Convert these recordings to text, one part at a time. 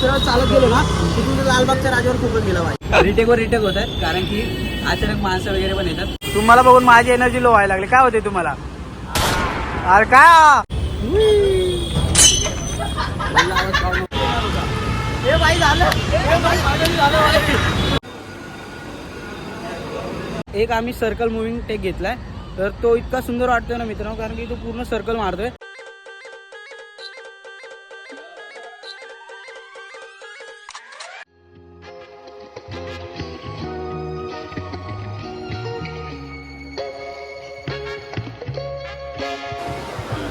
सरळ चालत गेलो ना तिथून लालबागच्या राजावर खूपच गेला पाहिजे. रिटेकवर रिटेक होत आहेत कारण की अचानक माणसं वगैरे पण येतात. तुम्हाला बघून माझी एनर्जी लो व्हायला लागली. काय होते तुम्हाला? अरे काय एक आम्ही सर्कल मुव्हिंग टेक घेतलाय तर तो इतका सुंदर वाटतोय ना मित्रांनो कारण की तो पूर्ण सर्कल मारतोय.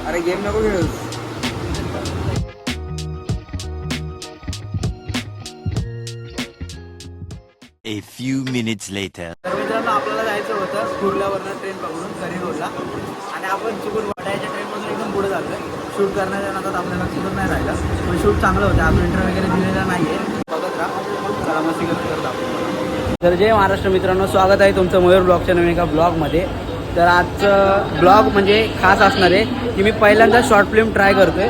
अरे गेम नको खेळू. A few minutes later. तर मित्रांनो आपल्याला जायचं होतं कुर्ल्यावरनं ट्रेन पकडून करी रोडला आणि आपण चुकून वाटायच्या ट्रेनमधून एकदम पुढे चाललोय. शूट करण्याच्या नादात आपल्याला सुद्धा नाही राहिलं पण शूट चांगलं होतं. आपण इंटरव्ह्यू वगैरे दिलेला नाही आहे. बघत राहा. चला मस्ती करत आपण. तर जय महाराष्ट्र मित्रांनो, स्वागत आहे तुमचं मयूर ब्लॉगच्या नवीन एका ब्लॉगमध्ये. तर आजचं ब्लॉग म्हणजे खास असणार आहे की मी पहिल्यांदा शॉर्ट फिल्म ट्राय करतोय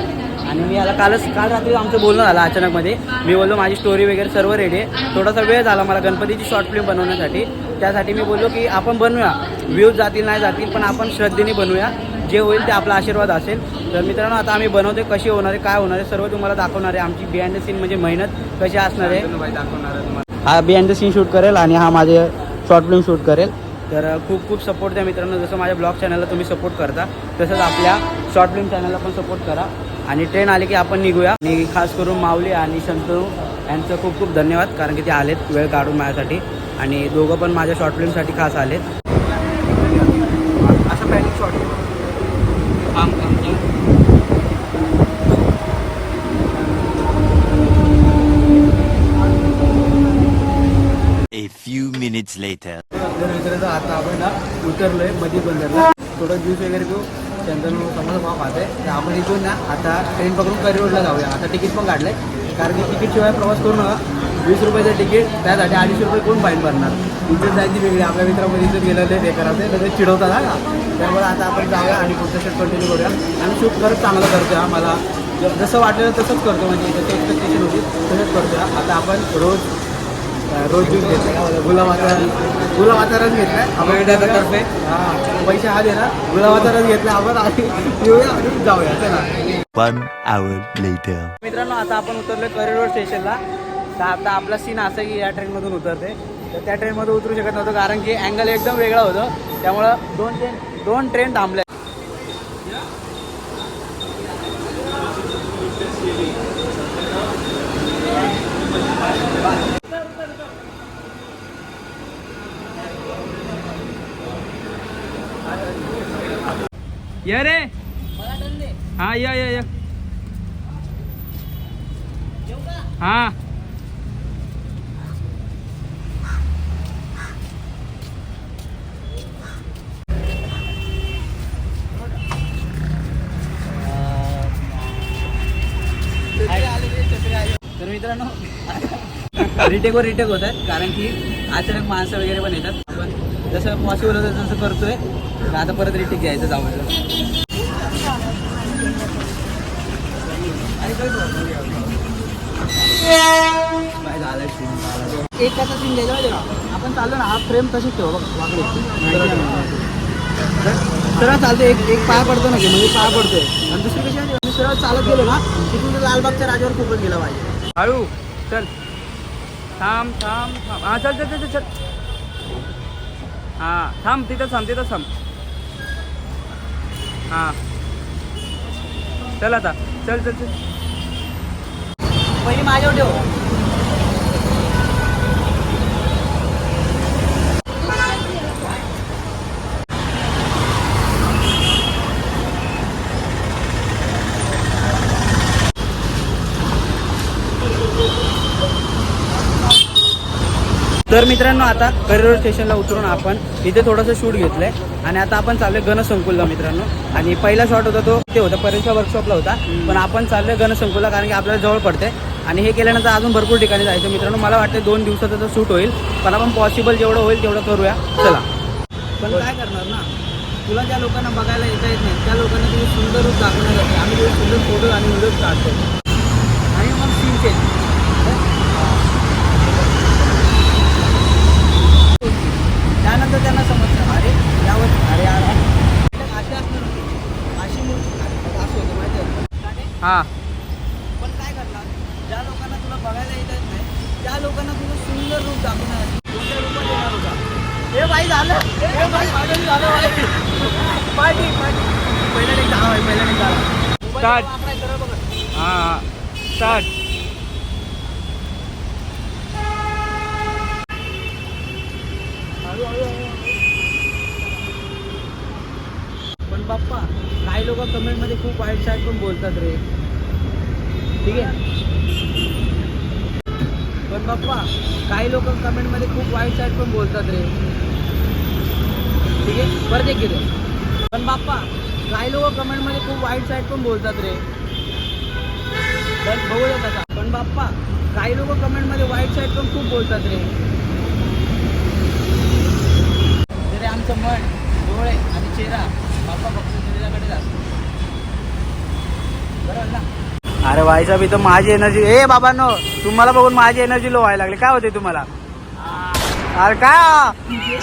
आणि मी याला काल रात्री आमचं बोलणं झालं अचानकमध्ये. मी बोललो माझी स्टोरी वगैरे सर्व रेडी आहे. थोडासा वेळ झाला मला गणपतीची शॉर्ट फिल्म बनवण्यासाठी. त्यासाठी मी बोललो की आपण बनवूया. व्ह्यूज जातील नाही जातील पण आपण श्रद्धेने बनवूया. जे होईल ते आपला आशीर्वाद असेल. तर मित्रांनो आता आम्ही बनवतोय. कशी होणार आहे काय होणार आहे सर्व तुम्हाला दाखवणार आहे. आमची बिहाइंड द सीन म्हणजे मेहनत कशी असणार आहे दाखवणार आहे तुम्हाला. हा बिहाइंड द सीन शूट करेल आणि हा माझे शॉर्ट फिल्म शूट करेल. तर खूप खूप सपोर्ट द्या मित्रांनो. जसं माझ्या ब्लॉग चॅनलला तुम्ही सपोर्ट करता तसंच आपल्या शॉर्ट फिल्म चॅनलला पण सपोर्ट करा. आणि ट्रेन आली की आपण निघूया. आणि खास करून माऊली आणि शंतनू यांचं खूप खूप धन्यवाद कारण की ते आलेत वेळ काढून माझ्यासाठी आणि दोघं पण माझ्या शॉर्ट फिल्मसाठी खास आलेत. असं panic short A few minutes later. मित्रांनो आता आपण ना उतरलोय मध्ये बंदरला. थोडं ज्यूस वगैरे घेऊ. शंतनू समोर भाव पाहते तर आपण इथून ना आता ट्रेन पकडून करी रोडला जाऊया. आता तिकीट पण काढलंय कारण की तिकीटशिवाय प्रवास करू नका. 20 रुपयाचं तिकीट त्यासाठी 250 रुपये कोण फाईन भरणार. इज्जत जायची वेगळी. आपल्या मित्रामध्ये इज्जत गेलं ते करायचं तर ते चिडवतात ना. त्यामुळे आता आपण जाऊया आणि पुढचं शूट कंटिन्यू करूया. आणि शूट करत चांगलं करतो. मला जसं वाटलेलं तसंच करतो म्हणजे जसं एक्सपेक्टेशन होती तसंच करतो. आता आपण रोज ज्यूस घेतला. गुलाबाचा रस घेतला आपण तर्फे. हां पैसे हा देणार. गुलाबाचा रस घेतला आपण आणि येऊया आणि जाऊया. चला. 1 hour later. मित्रांनो आता आपण उतरलो करी रोड स्टेशनला. तर आता आपला सीन असं की या ट्रेनमधून उतरते तर त्या ट्रेनमध्ये उतरू शकत नव्हतं कारण की अँगल एकदम वेगळा होतं. त्यामुळं दोन ट्रेन थांबल्या. ये रे हाँ या हाँ तर मित्रांनो रिटेकवर रिटेक होत आहेत कारण की अचानक माणसं वगैरे पण येतात. आपण जसं पॉसिबल होतं तसं करतोय. तर आता परत रिटेक घ्यायचं जाऊ. काय झालं एकाचा सीन द्यायचा आपण चाललो ना. हा फ्रेम तशीच ठेव बघ वाकडे सरळ चालतो. एक पाया पडतो ना की म्हणजे पाया पडतोय आणि दुसरी कशी आहे सरळ चालत गेलो ना तिथून लालबागच्या राजावर खूपच गेला पाहिजे. हळू चल थांब थांब थांब हां चल चल चल चल हां थांब तिथं थांब हां चल आता चल चल चल पहिली माझ्यावर ठेव. तर मित्रांनो आता करी रोड स्टेशनला उतरून आपण इथे थोडंसं शूट घेतलंय आणि आता आपण चाललोय गणसंकुलला मित्रांनो. आणि पहिला शॉट होता तो ते होता पर्यंतच्या वर्कशॉपला होता पण आपण चाललोय गणसंकुलला कारण की आपल्याला जवळ पडते. आणि हे केल्यानंतर अजून भरपूर ठिकाणी जायचं मित्रांनो. मला वाटतं 2 दिवसाचं तर शूट होईल पण आपण पॉसिबल जेवढं होईल तेवढं करूया. चला. पण काय करणार ना तुला ज्या लोकांना बघायला येत नाही त्या लोकांना तुम्ही सुंदर रूप दाखवण्यासाठी आम्ही सुंदर फोटो आणि व्हिडिओज काढतो आणि मग सीन चेंज ज्या लोकांना तुला बघायला येत नाही त्या लोकांना तुझं सुंदर रूप दाखवणार कोणत्या रूपात येणार होता हे बाई झालं हे बाई फायनली झालं पार्टी पहिल्या एक झाला भाई पहिल्या एक झाला Start. वापरायचं सरळ बघा हां स्टार्ट. पण बाप्पा काही लोक कमेंट मध्ये खूप वाईट साईड पण बोलतात रे ठीक आहे पण बाप्पा काही लोक कमेंट मध्ये खूप वाईट साईड पण बोलतात रे ठीक आहे परत एक घेतो पण बाप्पा काही लोक कमेंट मध्ये खूप वाईट साईड पण बोलतात रे बघू दे कसा पण बाप्पा काही लोक कमेंट मध्ये वाईट साईड पण खूप बोलतात रे तरी आमचं मन डोळे आणि चेहरा बाप्पा फक्त तुझ्याकडे जातो बरोबर ना अरे भाई साहेब इथं माझी एनर्जी ए बाबांनो तुम्हाला बघून माझी एनर्जी लो व्हायला लागली काय होते तुम्हाला अरे काय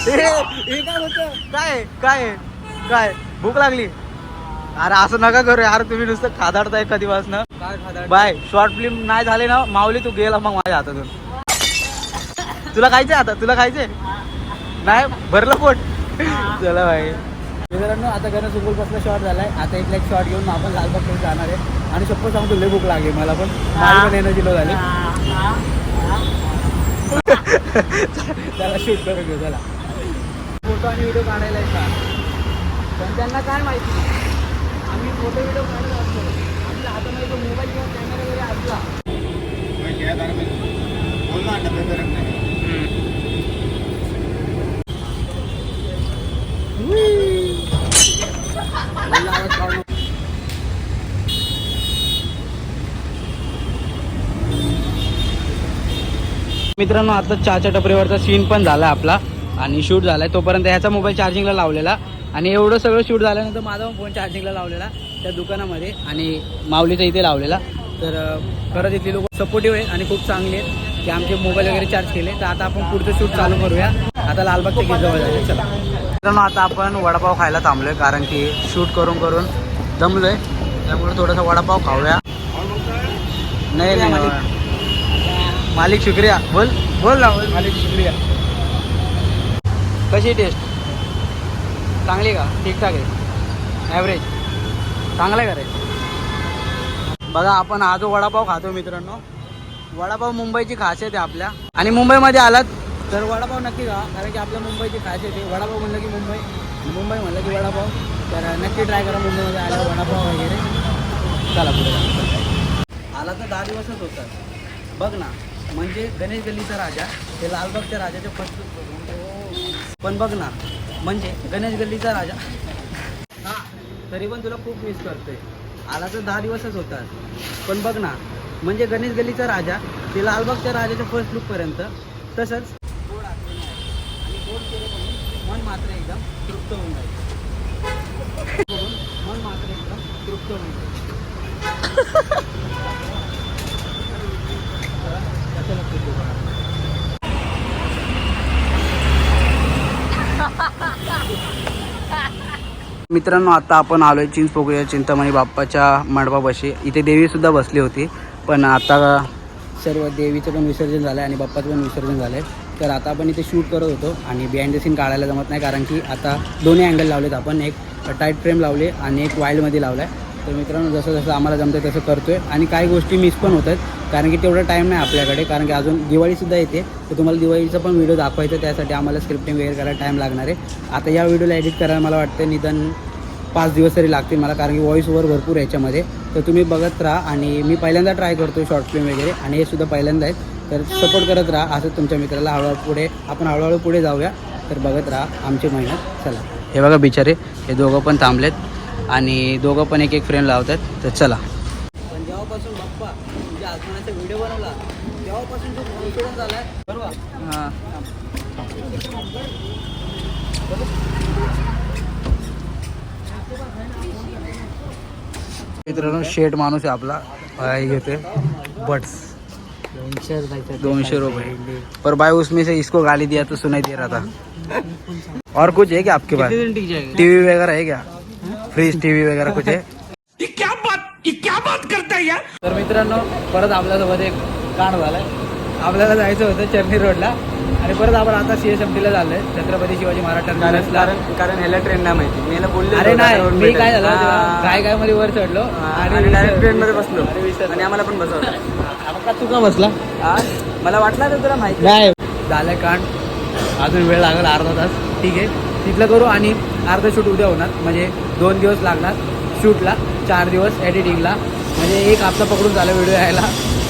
हे काय होतं काय काय काय भूक लागली अरे असं नका करू यार तुम्ही नुसतं खादाडताय कधीपासनं काय खादाड बाय शॉर्ट फिल्म नाही झाले ना माऊली तू गेला मग माझ्या हातातून तुला खायचंय आता तुला खायचंय नाही भरलं पोट चला भाई मित्रांनो आता गणेश सुबोलपासला शॉट झालाय आता इथला एक शॉट घेऊन आपण लालबाग जाणार आहे आणि शप्पथ सांगतो लय भूक लागली मला पण माझी पण एनर्जी लो झाली त्याला शूट करून घेऊ चला फोटो आणि व्हिडिओ काढायला येतात पण त्यांना काय माहिती आम्ही फोटो व्हिडिओ काढत असतो आपल्या हातामध्ये तो मोबाईल किंवा कॅमेरा वगैरे असला मित्रांनो आता चहाच्या टपरीवरचा सीन पण झाला आपला आणि शूट झालाय तोपर्यंत ह्याचा मोबाईल चार्जिंगला लावलेला आणि एवढं सगळं शूट झाल्यानंतर माझा पण फोन चार्जिंगला लावलेला त्या दुकानामध्ये आणि माऊलीचा इथे लावलेला तर खरंच इथली लोक सपोर्टिव्ह आहेत आणि खूप चांगली आहेत की आमचे मोबाईल वगैरे चार्ज केले तर आता आपण पुढचं शूट चालू करूया आता लालबागच्या गेट जवळ जायचं चला मित्रांनो आता आपण वडापाव खायला थांबलोय कारण की शूट करून करून दमलोय त्यामुळे थोडासा वडापाव खाऊया नाही नाही मालिक शुक्रिया बोल बोल ना बोल मालिक शुक्रिया कशी टेस्ट चांगली का ठीकठाक आहे ॲव्हरेज चांगला आहे का रे बघा आपण हा जो वडापाव खातो मित्रांनो वडापाव मुंबईची खासियत आहे आपल्या आणि मुंबईमध्ये आलात तर वडापाव नक्की खा कारण की आपल्या मुंबईची खासियत आहे वडापाव म्हणलं की मुंबई मुंबई म्हणलं की वडापाव तर नक्की ट्राय करा मुंबईमध्ये आल्यावर वडापाव वगैरे चला पुढे आला तर 10 दिवसच होतात बघ ना म्हणजे गणेश गल्लीचा राजा हे लालबागच्या राजाच्या फर्स्ट पण बघ ना म्हणजे गणेश गल्लीचा राजा हां तरी पण तुला खूप मिस करतोय आला तर 10 दिवसच होतात पण बघ ना म्हणजे गणेश गल्लीचा राजा ते लालबागच्या राजाच्या फर्स्ट लुकपर्यंत तसंच गोड आठवण आहे आणि गोड केले म्हणून मन मात्र एकदम तृप्त होऊन जाईल मन मात्र एकदम तृप्त होऊन जाईल मित्रांनो आता आपण आलोय चिंचपोकळी चिंतामणी बाप्पाच्या मंडपापाशी इथे देवी सुद्धा बसली होती पण आता सर्व देवीचं पण विसर्जन झालं आहे आणि बाप्पाचं पण विसर्जन झालं आहे तर आता आपण इथे शूट करत होतो आणि बिहाइंड द सीन काढायला जमत नाही कारण की आता दोन्ही अँगल लावलेत आपण एक टाईट फ्रेम लावले आणि एक वाईल्डमध्ये लावला आहे तर मित्रांनो जसं जसं आम्हाला जमतं तसं करतो आहे आणि काही गोष्टी मिस पण होत आहेत कारण की तेवढा टाईम नाही आपल्याकडे कारण की अजून दिवाळीसुद्धा येते तर तुम्हाला दिवाळीचा पण व्हिडिओ दाखवायचा त्यासाठी आम्हाला स्क्रिप्टिंग वगैरे करायला टाईम लागणार आहे आता या व्हिडिओला एडिट करायला मला वाटतं निदान 5 दिवस तरी लागतील मला कारण की व्हॉईस ओव्हर भरपूर याच्यामध्ये तर तुम्ही बघत राहा आणि मी पहिल्यांदा ट्राय करतो शॉर्ट फिल्म वगैरे आणि हे सुद्धा पहिल्यांदा आहेत तर सपोर्ट करत राहा असंच तुमच्या मित्राला हळूहळू पुढे जाऊया तर बघत राहा आमची मेहनत चला हे बघा बिचारे हे दोघं पण थांबलेत आणि दोघं पण एक फ्रेम लावतात तर चला पण जेव्हापासून बाप्पा तुझ्या आत्मनाचा व्हिडिओ बनवला तेव्हापासून जो कॉन्फिडन्स आला आहे बरोबर हां मित्रांनो शेट माणूस आहे आपला घेते बट्स 200 रुपये पर भाई उसमें से इसको गाली दिया तो सुनाई दे रहा था और कुछ है क्या आपके पास टीवी वगैरह है क्या फ्रिज टीवी वगैरह कुछ है ये क्या बात करता है तर मित्रांनो परत आपल्यासोबत एक कांड झालाय. आपल्याला जायचं होतं चर्नी रोडला आणि परत आपण आता CSMT ला झालोय, छत्रपती शिवाजी महाराज टर्मिनसला. कारण ह्याला ट्रेन नाही माहिती, मी याला बोलले अरे नाही, मी काय झालं काय मध्ये वर चढलो आणि डायरेक्ट ट्रेन मध्ये बसलो विसरलो. आणि आम्हाला पण बसवलं. का तू का बसला? मला वाटलं तर तुला माहिती नाही झालंय कांड. अजून वेळ लागेल अर्धा तास. ठीक आहे तिथलं करू आणि अर्धा शूट उद्या होणार, म्हणजे 2 दिवस लागणार शूटला, 4 दिवस एडिटिंगला, म्हणजे एक हप्ता पकडून झाला व्हिडिओ यायला.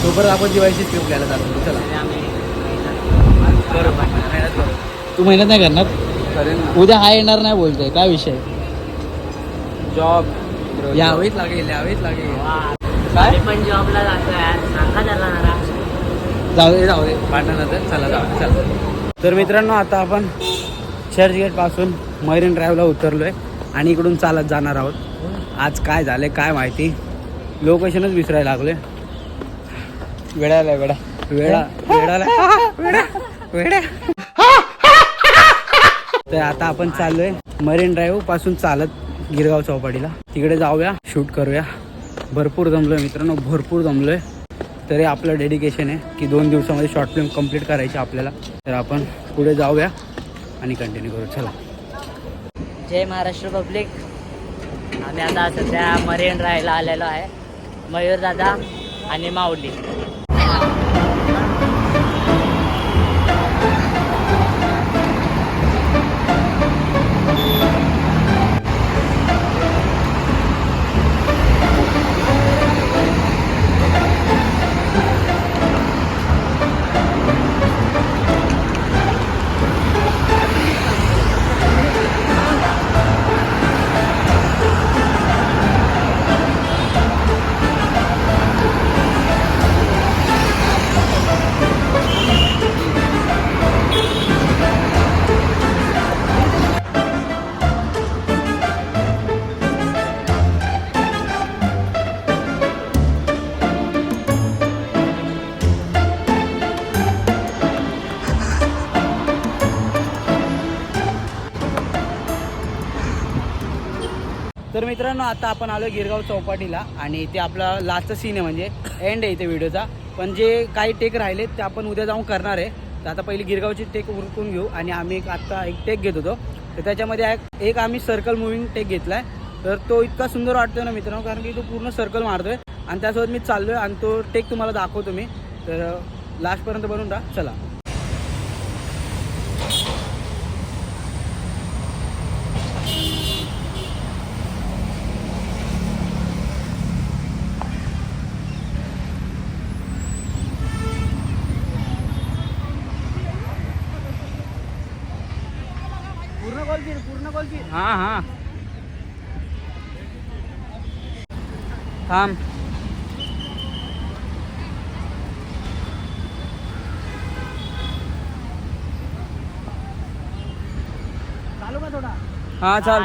तोपर्यंत आपण दिवाळीची स्क्रिप्ट घ्यायला जातो. चला तू मेहनत नाही करणार? करेन ना. उद्या हा येणार नाही बोलतोय, काय विषय? जॉब यावेच लागेल यावेच लागेल. काय पण जॉबला जातो यार, सांगा त्याला जरा. जाऊ दे भांडणानंतर. चला जाऊ दे, चला. तर मित्रांनो आता आपण चर्चगेट पासून मरीन ड्राईव्हला उतरलोय आणि इकडून चालत जाणार आहोत. आज काय झालंय काय माहिती, लोकेशनच विसरायला लागलोय. वेळाला तर आता आपण चाललोय मरीन ड्राईव्ह पासून चालत गिरगाव चौपाटीला. तिकडे जाऊया, शूट करूया. भरपूर जमलोय मित्रांनो, भरपूर जमलोय. तरी आपलं डेडिकेशन आहे की 2 दिवसामध्ये शॉर्ट फिल्म कंप्लीट करायची आपल्याला. तर आपण पुढे जाऊया आणि कंटिन्यू करू. चला. जय महाराष्ट्र पब्लिक. आम्ही आता सध्या मरीन ड्राईव्हला आलेलो आहे, मयूर दादा आणि माऊली. तर मित्रांनो आता आपण आलो गिरगाव चौपाटीला आणि इथे आपला लास्टचा सीन आहे, म्हणजे एंड आहे इथे व्हिडिओचा. पण जे काही टेक राहिलेत ते आपण उद्या जाऊन करणार आहे. तर आता पहिली गिरगावची टेक उरकून घेऊ आणि आम्ही आता एक टेक घेत होतो. तर त्याच्यामध्ये एक आम्ही सर्कल मुव्हिंग टेक घेतला आहे. तर तो इतका सुंदर वाटतोय ना मित्रांनो, कारण की तो पूर्ण सर्कल मारतोय आणि त्यासोबत मी चाललोय आणि तो टेक तुम्हाला दाखवतो मी. तर लास्टपर्यंत बनवून राहा. चला. पूर्ण कॉल की हां थांब. चालू का थोडा? हां चाल.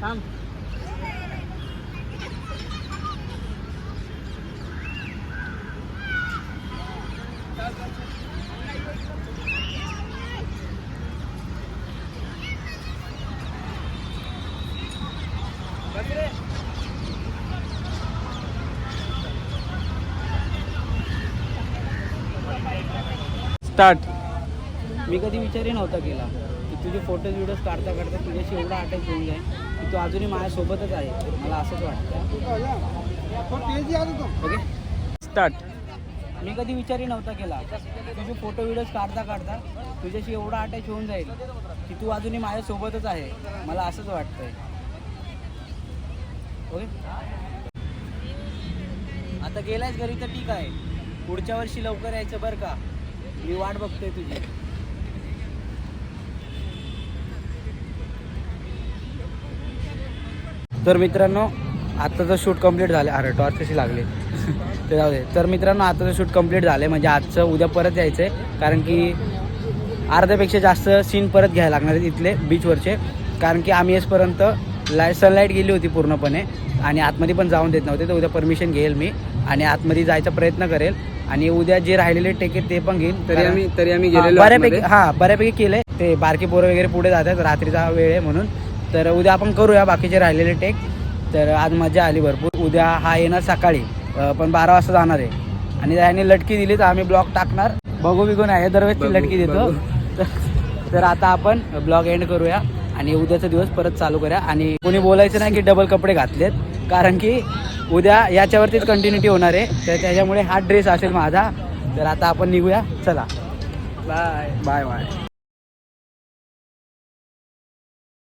थांब. स्टार्ट. मी कधी विचारही नव्हता केला की तुझे फोटोज व्हिडिओज काढता काढता तुझ्याशी एवढा अटॅच होऊन जाईल की तू अजूनही माझ्यासोबतच आहे. मला असंच वाटतं. Okay start. मी कधी विचारही नव्हता केला तुझे फोटो व्हिडिओज काढता काढता तुझ्याशी एवढा अटॅच होऊन जाईल की तू अजूनही माझ्यासोबतच आहे. मला असंच वाटतंय. ओके आता गेलायस घरी तर ठीक आहे, पुढच्या वर्षी लवकर यायचं बरं का. मी वाट बघतोय तुझी. तर मित्रांनो आत्ताचं शूट कंप्लीट झालं. अरे टॉर्च कशी लागली ते जाऊ दे. तर मित्रांनो आत्ताचं शूट कंप्लीट झालं, म्हणजे आजचं उद्या परत यायचं आहे, कारण की अर्ध्यापेक्षा जास्त सीन परत घ्यायला लागणार आहेत इथले बीचवरचे. कारण की आम्ही येसपर्यंत सनलाईट गेली होती पूर्णपणे आणि आतमध्ये पण जाऊन देत नव्हते. तर उद्या परमिशन घेईल मी आणि आतमध्ये जायचा प्रयत्न करेल. आणि उद्या जे राहिलेले टेक आहेत ते पण घेईन. तरी आम्ही हा, गेलेलो बऱ्यापैकी केले. ते बारकी पोरं वगैरे पुढे जातात, रात्रीचा वेळ आहे म्हणून. तर उद्या आपण करूया बाकीचे राहिलेले टेक. तर आज मजा आली भरपूर. उद्या हा येणार सकाळी पण 12 वाजता जाणार आहे. आणि त्याने लटकी दिली तर आम्ही ब्लॉग टाकणार. बघू नाही दरवेळेस लटकी देतो. तर आता आपण ब्लॉग एंड करूया आणि उद्याचा दिवस परत चालू करूया. आणि कोणी बोलायचं नाही की डबल कपडे घातलेत, कारण की उद्या याच्यावरतीच कंटिन्युटी होणार आहे. तर त्याच्यामुळे हा ड्रेस असेल माझा. तर आता आपण निघूया, चला बाय बाय बाय.